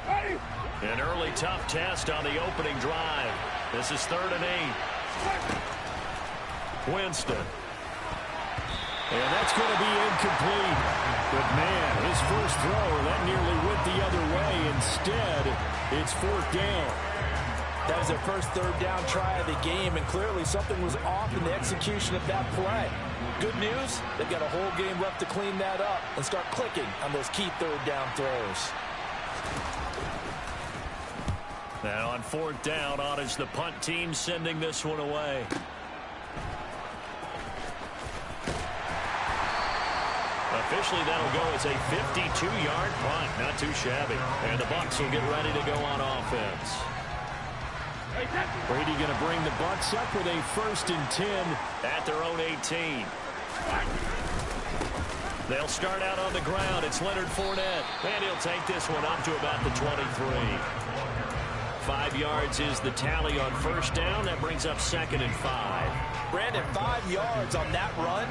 An early tough test on the opening drive. This is 3rd and 8. Winston. And that's going to be incomplete. But, man, his first throw, that nearly went the other way. Instead, it's 4th down. That was their first 3rd down try of the game, and clearly something was off in the execution of that play. Good news, they've got a whole game left to clean that up and start clicking on those key 3rd down throws. Now on 4th down, on is the punt team sending this one away. Officially, that'll go as a 52-yard punt. Not too shabby. And the Bucs will get ready to go on offense. Brady going to bring the Bucs up with a 1st and 10 at their own 18. They'll start out on the ground. It's Leonard Fournette. And he'll take this one up to about the 23. 5 yards is the tally on 1st down. That brings up 2nd and 5. Brandon, 5 yards on that run.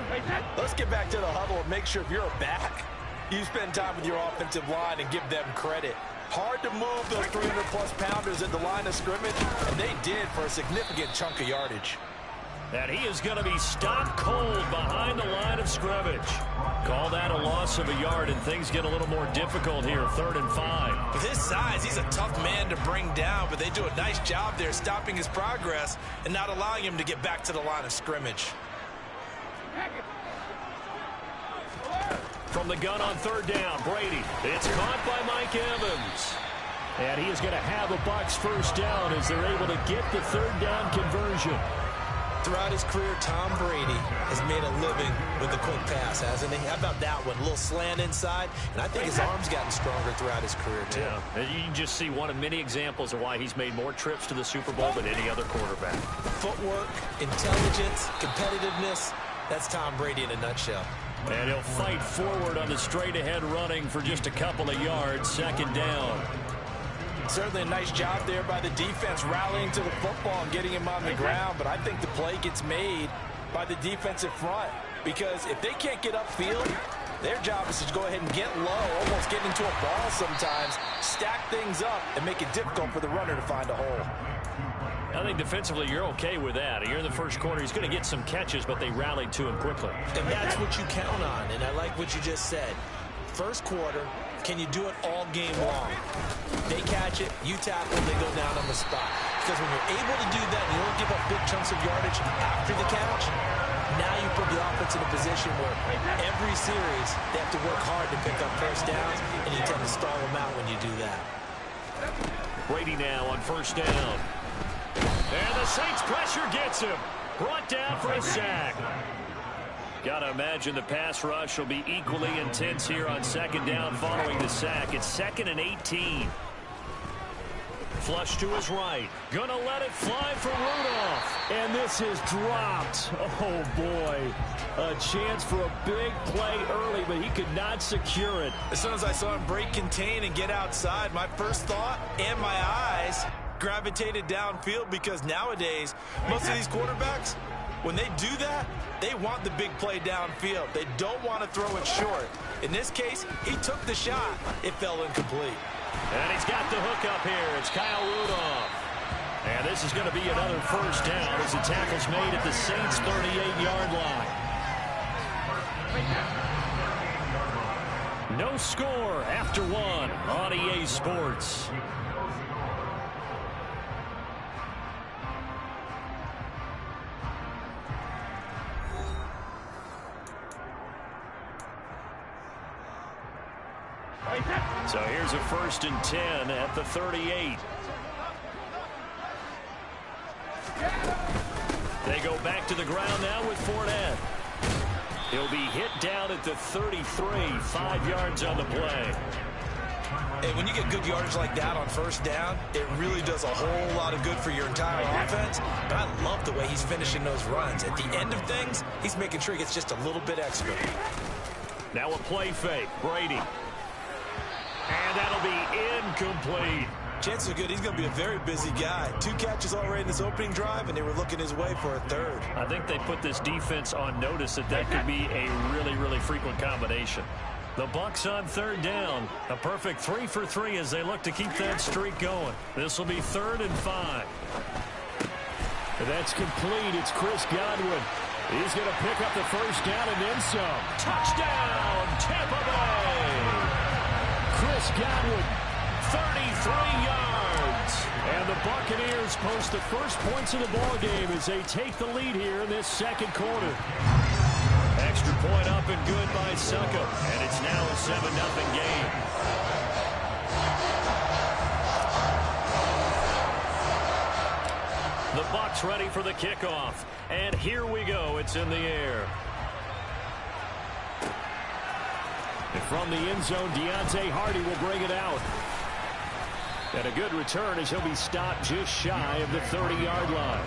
Let's get back to the huddle and make sure if you're a back, you spend time with your offensive line and give them credit. Hard to move those 300-plus pounders at the line of scrimmage, and they did for a significant chunk of yardage. And he is going to be stopped cold behind the line of scrimmage. Call that a loss of a yard, and things get a little more difficult here, 3rd and 5. With his size, he's a tough man to bring down, but they do a nice job there stopping his progress and not allowing him to get back to the line of scrimmage. From the gun on 3rd down, Brady. It's caught by Mike Evans. And he is going to have a Bucs 1st down as they're able to get the 3rd down conversion. Throughout his career, Tom Brady has made a living with the quick pass, hasn't he? How about that one? A little slant inside, and I think his arm's gotten stronger throughout his career, too. Yeah, and you can just see one of many examples of why he's made more trips to the Super Bowl than any other quarterback. Footwork, intelligence, competitiveness, that's Tom Brady in a nutshell. And he'll fight forward on the straight-ahead running for just a couple of yards, 2nd down. Certainly a nice job there by the defense rallying to the football and getting him on the ground, but I think the play gets made by the defensive front because if they can't get upfield, their job is to go ahead and get low, almost get into a ball sometimes, stack things up, and make it difficult for the runner to find a hole. I think defensively you're okay with that. Here in the first quarter, he's going to get some catches, but they rallied to him quickly. And that's what you count on, and I like what you just said. First quarter, can you do it all game long? They catch it, you tackle, they go down on the spot. Because when you're able to do that and you don't give up big chunks of yardage after the catch, now you put the offense in a position where every series they have to work hard to pick up 1st downs, and you tend to stall them out when you do that. Brady now on 1st down. And the Saints pressure gets him. Brought down for a sack. Got to imagine the pass rush will be equally intense here on 2nd down following the sack. It's 2nd and 18. Flush to his right. Gonna let it fly for Rudolph. And this is dropped. Oh, boy. A chance for a big play early, but he could not secure it. As soon as I saw him break contain and get outside, my first thought and my eyes gravitated downfield because nowadays, most of these quarterbacks, when they do that, they want the big play downfield. They don't want to throw it short. In this case, he took the shot. It fell incomplete. And he's got the hook up here. It's Kyle Rudolph. And this is going to be another 1st down as the tackle's made at the Saints' 38-yard line. No score after 1 on EA Sports. So here's a 1st and 10 at the 38. They go back to the ground now with Fournette. He'll be hit down at the 33, 5 yards on the play. And when you get good yardage like that on 1st down, it really does a whole lot of good for your entire offense. But I love the way he's finishing those runs. At the end of things, he's making sure he gets just a little bit extra. Now a play fake. Brady. And that'll be incomplete. Chances are good he's going to be a very busy guy. 2 catches already in this opening drive, and they were looking his way for a 3rd. I think they put this defense on notice that could be a really, really frequent combination. The Bucs on third down. A perfect 3 for 3 as they look to keep that streak going. This will be 3rd and 5. That's complete. It's Chris Godwin. He's going to pick up the first down and then some. Touchdown, Tampa Bay! Chris Godwin, 33 yards. And the Buccaneers post the first points of the ballgame as they take the lead here in this second quarter. Extra point up and good by Succo. And it's now a 7-0 game. The Bucs ready for the kickoff. And here we go. It's in the air. And from the end zone, Deontay Hardy will bring it out. And a good return as he'll be stopped just shy of the 30-yard line.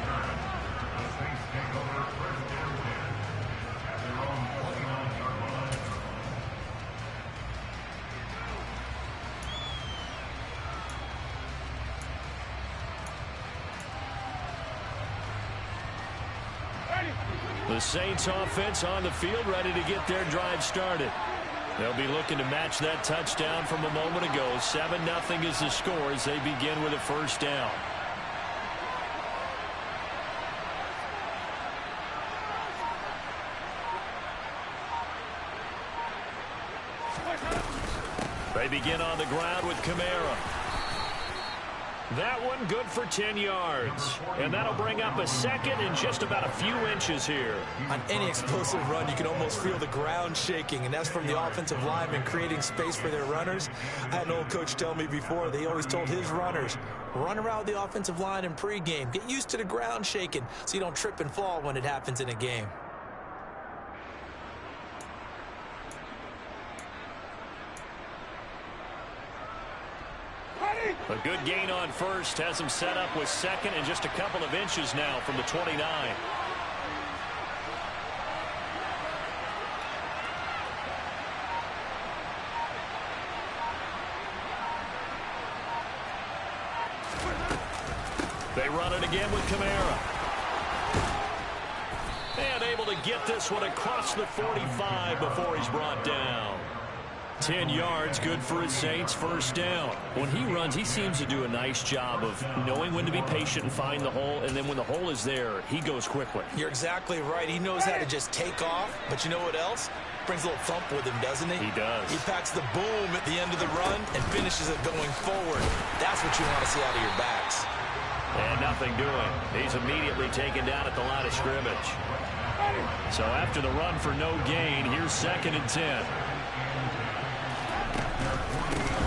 The Saints offense on the field ready to get their drive started. They'll be looking to match that touchdown from a moment ago. 7-0 is the score as they begin with a first down. They begin on the ground with Kamara. That one good for 10 yards. And that'll bring up a second in just about a few inches here. On any explosive run, you can almost feel the ground shaking, and that's from the offensive linemen creating space for their runners. I had an old coach tell me before, they always told his runners, run around the offensive line in pregame. Get used to the ground shaking so you don't trip and fall when it happens in a game. A good gain on first has him set up with second and just a couple of inches now from the 29. They run it again with Kamara. And able to get this one across the 45 before he's brought down. 10 yards, good for his Saints, first down. When he runs, he seems to do a nice job of knowing when to be patient and find the hole, and then when the hole is there, he goes quickly. You're exactly right. He knows how to just take off, but you know what else? Brings a little thump with him, doesn't he? He does. He packs the boom at the end of the run and finishes it going forward. That's what you want to see out of your backs. And nothing doing. He's immediately taken down at the line of scrimmage. So after the run for no gain, here's 2nd and 10.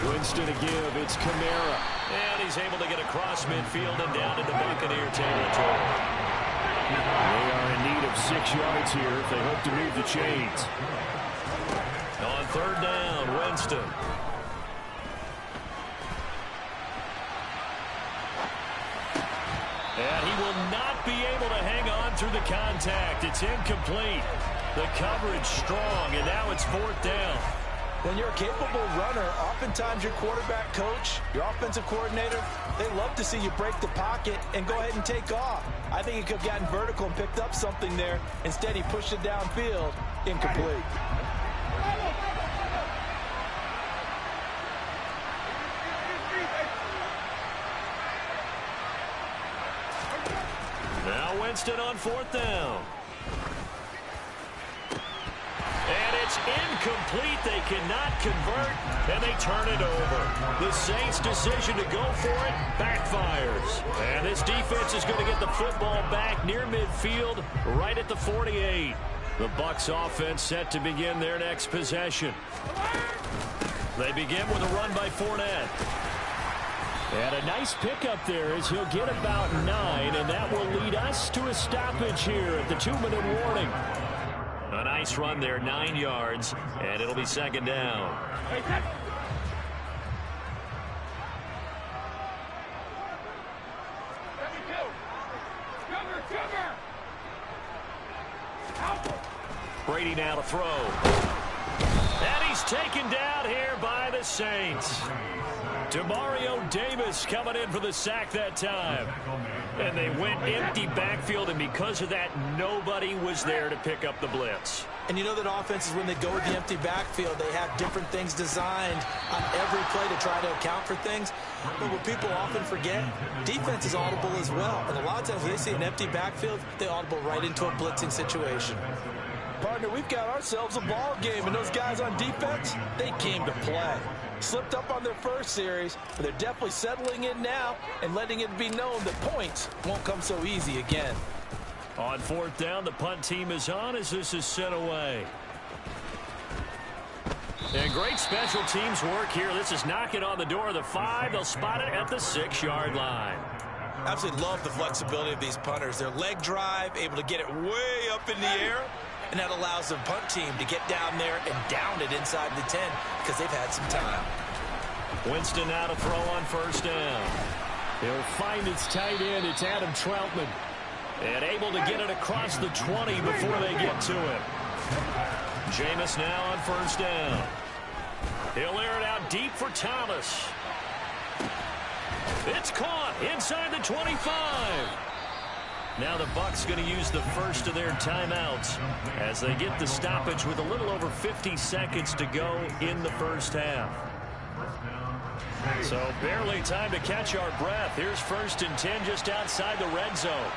Winston to give. It's Kamara. And he's able to get across midfield and down into Buccaneer territory. They are in need of 6 yards here if they hope to move the chains. On third down, Winston. And he will not be able to hang on through the contact. It's incomplete. The coverage strong, and now it's 4th down. When you're a capable runner, oftentimes your quarterback coach, your offensive coordinator, they love to see you break the pocket and go ahead and take off. I think he could have gotten vertical and picked up something there. Instead, he pushed it downfield. Incomplete. Now Winston on 4th down. And it's incomplete. They cannot convert, and they turn it over. The Saints' decision to go for it backfires. And this defense is going to get the football back near midfield, right at the 48. The Bucs offense set to begin their next possession. They begin with a run by Fournette. And a nice pickup there as he'll get about 9, and that will lead us to a stoppage here at the 2-minute warning. A nice run there, 9 yards, and it'll be 2nd down. Brady now to throw. And he's taken down here by the Saints. Demario Davis coming in for the sack that time. And they went empty backfield, and because of that, nobody was there to pick up the blitz. And you know that offenses, when they go with the empty backfield, they have different things designed on every play to try to account for things. But what people often forget, defense is audible as well. And a lot of times when they see an empty backfield, they audible right into a blitzing situation. Partner, we've got ourselves a ball game, and those guys on defense, they came to play. Slipped up on their first series, but they're definitely settling in now and letting it be known that points won't come so easy again. On fourth down, the punt team is on as this is sent away. And great special teams work here. This is knocking on the door of the 5. They'll spot it at the 6-yard line. Absolutely love the flexibility of these punters. Their leg drive, able to get it way up in the air, and that allows the punt team to get down there and down it inside the 10 because they've had some time. Winston now to throw on first down. He'll find its tight end. It's Adam Troutman. And able to get it across the 20 before they get to it. Jameis now on first down. He'll air it out deep for Thomas. It's caught inside the 25. Now the Bucs going to use the first of their timeouts as they get the stoppage with a little over 50 seconds to go in the first half. So barely time to catch our breath. Here's first and 10 just outside the red zone.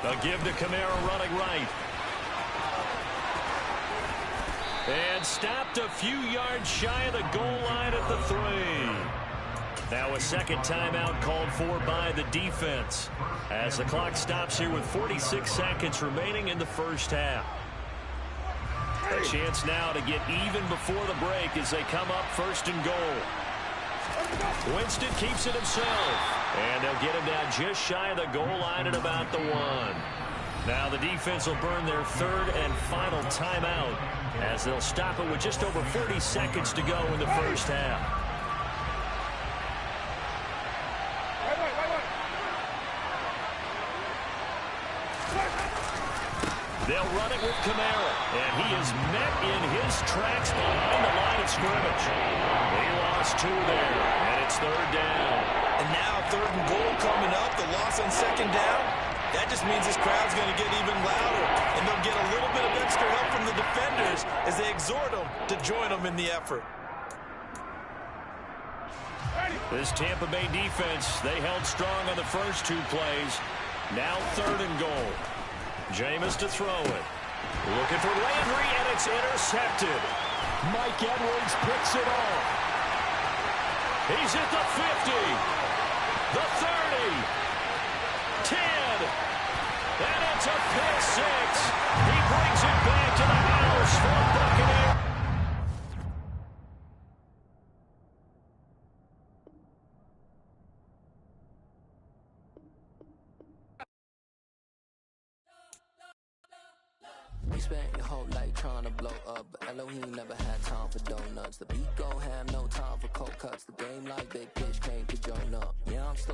A give to Kamara running right. And stopped a few yards shy of the goal line at the 3. Now a second timeout called for by the defense as the clock stops here with 46 seconds remaining in the first half. A chance now to get even before the break as they come up first and goal. Winston keeps it himself. And they'll get him down just shy of the goal line at about the 1. Now the defense will burn their third and final timeout as they'll stop it with just over 40 seconds to go in the first half. They'll run it with Kamara, and he is met in his tracks behind the line of scrimmage. They lost 2 there, and it's third down. And now third and goal coming up, the loss on second down. That just means this crowd's going to get even louder, and they'll get a little bit of extra help from the defenders as they exhort them to join them in the effort. This Tampa Bay defense, they held strong on the first 2 plays. Now third and goal. Jameis to throw it. Looking for Landry, and it's intercepted. Mike Edwards picks it off. He's at the 50, the 30, 10, and it's a pick 6. He brings it back to the house for Buccaneers. We spent your whole life trying to blow up, but Elohim never had time for donuts. The beat gon' have no time for cold cuts. The game like big pitch came to join up. Yeah, I'm still